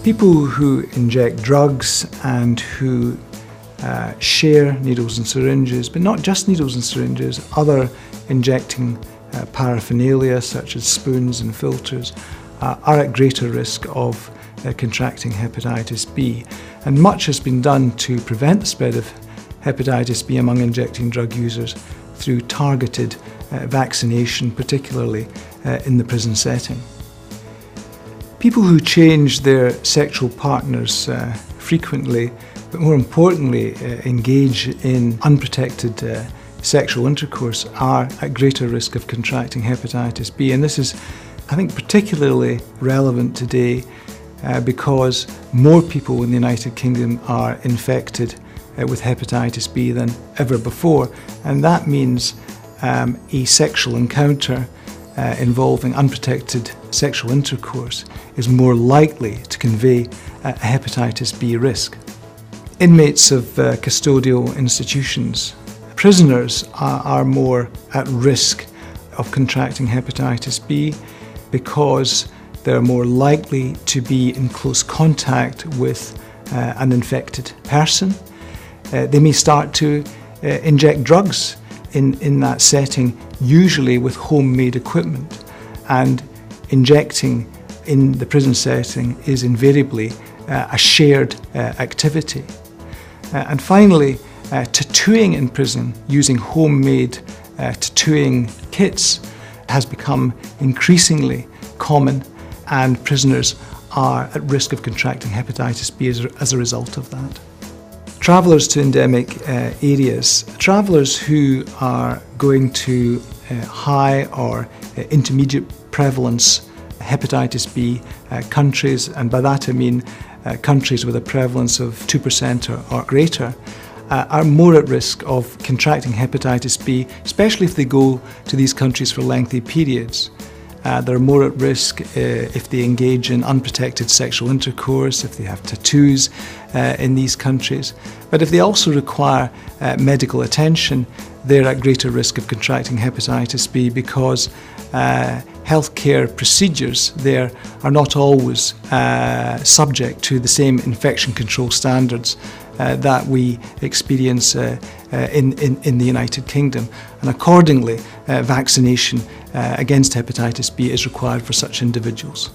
People who inject drugs and who share needles and syringes, but not just needles and syringes, other injecting paraphernalia such as spoons and filters are at greater risk of contracting hepatitis B. And much has been done to prevent the spread of hepatitis B among injecting drug users through targeted vaccination, particularly in the prison setting. People who change their sexual partners frequently, but more importantly engage in unprotected sexual intercourse, are at greater risk of contracting hepatitis B. And this is, I think, particularly relevant today because more people in the United Kingdom are infected with hepatitis B than ever before, and that means a sexual encounter involving unprotected sexual intercourse is more likely to convey a hepatitis B risk. Inmates of custodial institutions, prisoners are more at risk of contracting hepatitis B because they're more likely to be in close contact with an infected person. They may start to inject drugs in that setting, usually with homemade equipment, and injecting in the prison setting is invariably a shared activity. And finally, tattooing in prison using homemade tattooing kits has become increasingly common, and prisoners are at risk of contracting hepatitis B as a result of that. Travellers to endemic areas, travellers who are going to high or intermediate prevalence hepatitis B countries, and by that I mean countries with a prevalence of 2% or greater, are more at risk of contracting hepatitis B, especially if they go to these countries for lengthy periods. They're more at risk if they engage in unprotected sexual intercourse, if they have tattoos in these countries. But if they also require medical attention, they're at greater risk of contracting hepatitis B because healthcare procedures there are not always subject to the same infection control standards that we experience in the United Kingdom. And accordingly, vaccination against hepatitis B is required for such individuals.